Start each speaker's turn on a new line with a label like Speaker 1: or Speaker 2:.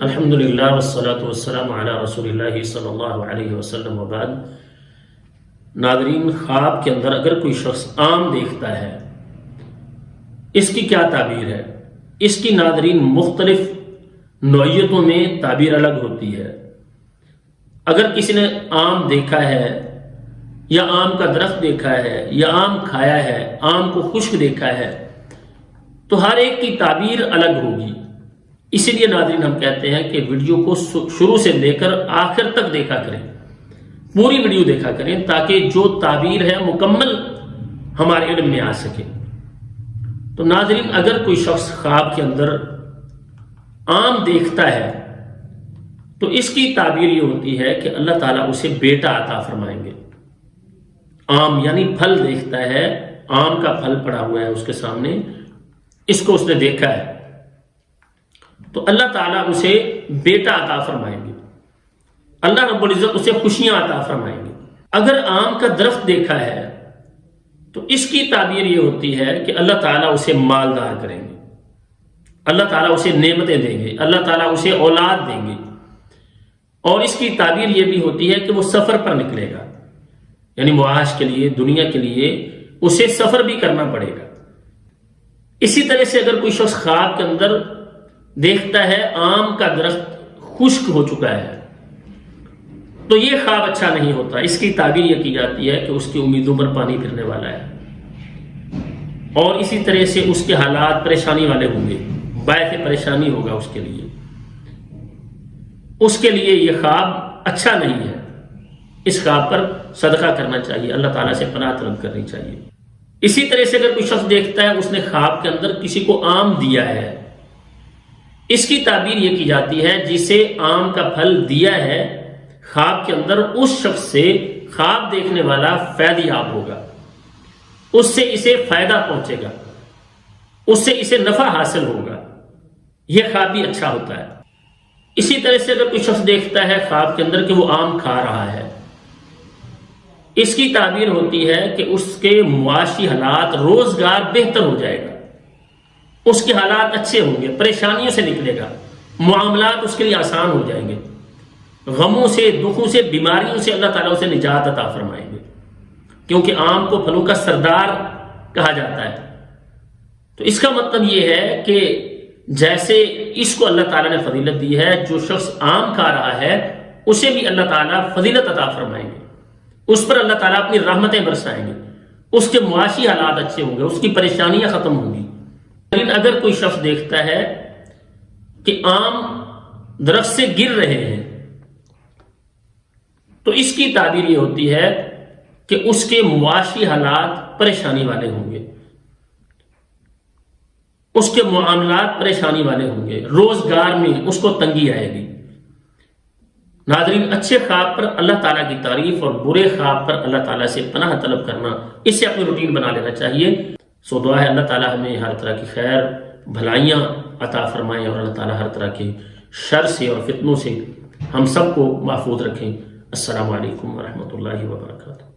Speaker 1: الحمدللہ والصلاة والسلام علی رسول اللہ صلی اللہ علیہ وسلم وبعد۔ ناظرین، خواب کے اندر اگر کوئی شخص عام دیکھتا ہے، اس کی کیا تعبیر ہے؟ اس کی ناظرین مختلف نوعیتوں میں تعبیر الگ ہوتی ہے۔ اگر کسی نے آم دیکھا ہے یا آم کا درخت دیکھا ہے یا آم کھایا ہے، آم کو خشک دیکھا ہے، تو ہر ایک کی تعبیر الگ ہوگی۔ اسی لیے ناظرین ہم کہتے ہیں کہ ویڈیو کو شروع سے لے کر آخر تک دیکھا کریں، پوری ویڈیو دیکھا کریں تاکہ جو تعبیر ہے مکمل ہمارے علم میں آ سکے۔ تو ناظرین، اگر کوئی شخص خواب کے اندر آم دیکھتا ہے تو اس کی تعبیر یہ ہوتی ہے کہ اللہ تعالیٰ اسے بیٹا عطا فرمائیں گے۔ آم یعنی پھل دیکھتا ہے، آم کا پھل پڑا ہوا ہے اس کے سامنے، اس کو اس نے دیکھا ہے تو اللہ تعالیٰ اسے بیٹا عطا فرمائیں گے، اللہ رب العزت اسے خوشیاں عطا فرمائیں گے۔ اگر آم کا درخت دیکھا ہے تو اس کی تعبیر یہ ہوتی ہے کہ اللہ تعالیٰ اسے مالدار کریں گے، اللہ تعالیٰ اسے نعمتیں دیں گے، اللہ تعالیٰ اسے اولاد دیں گے۔ اور اس کی تعبیر یہ بھی ہوتی ہے کہ وہ سفر پر نکلے گا، یعنی معاش کے لیے، دنیا کے لیے اسے سفر بھی کرنا پڑے گا۔ اسی طرح سے اگر کوئی شخص خواب کے اندر دیکھتا ہے آم کا درخت خشک ہو چکا ہے تو یہ خواب اچھا نہیں ہوتا۔ اس کی تعبیر یہ کی جاتی ہے کہ اس کی امیدوں پر پانی پھرنے والا ہے، اور اسی طرح سے اس کے حالات پریشانی والے ہوں گے، باعث پریشانی ہوگا اس کے لیے، اس کے لیے یہ خواب اچھا نہیں ہے۔ اس خواب پر صدقہ کرنا چاہیے، اللہ تعالیٰ سے پناہ طلب کرنی چاہیے۔ اسی طرح سے اگر کوئی شخص دیکھتا ہے اس نے خواب کے اندر کسی کو آم دیا ہے، اس کی تعبیر یہ کی جاتی ہے جسے آم کا پھل دیا ہے خواب کے اندر، اس شخص سے خواب دیکھنے والا فائدہ یاب ہوگا، اس سے اسے فائدہ پہنچے گا، اس سے اسے نفع حاصل ہوگا، یہ خواب بھی اچھا ہوتا ہے۔ اسی طرح سے اگر کوئی شخص دیکھتا ہے خواب کے اندر کہ وہ آم کھا رہا ہے، اس کی تعبیر ہوتی ہے کہ اس کے معاشی حالات، روزگار بہتر ہو جائے گا، اس کے حالات اچھے ہوں گے، پریشانیوں سے نکلے گا، معاملات اس کے لیے آسان ہو جائیں گے، غموں سے، دکھوں سے، بیماریوں سے اللہ تعالیٰ اسے نجات عطا فرمائیں گے، کیونکہ آم کو پھلوں کا سردار کہا جاتا ہے۔ تو اس کا مطلب یہ ہے کہ جیسے اس کو اللہ تعالیٰ نے فضیلت دی ہے، جو شخص آم کھا رہا ہے اسے بھی اللہ تعالیٰ فضیلت عطا فرمائیں گے، اس پر اللہ تعالیٰ اپنی رحمتیں برسائیں گے، اس کے معاشی حالات اچھے ہوں گے، اس کی پریشانیاں ختم ہوں گی۔ لیکن اگر کوئی شخص دیکھتا ہے کہ آم درخت سے گر رہے ہیں تو اس کی تعبیر یہ ہوتی ہے کہ اس کے معاشی حالات پریشانی والے ہوں گے، اس کے معاملات پریشانی والے ہوں گے، روزگار میں اس کو تنگی آئے گی۔ ناظرین، اچھے خواب پر اللہ تعالیٰ کی تعریف اور برے خواب پر اللہ تعالیٰ سے پناہ طلب کرنا، اس سے اپنی روٹین بنا لینا چاہیے۔ سو دعا ہے اللہ تعالیٰ ہمیں ہر طرح کی خیر بھلائیاں عطا فرمائیں، اور اللہ تعالیٰ ہر طرح کے شر سے اور فتنوں سے ہم سب کو محفوظ رکھیں۔ السلام علیکم ورحمۃ اللہ وبرکاتہ۔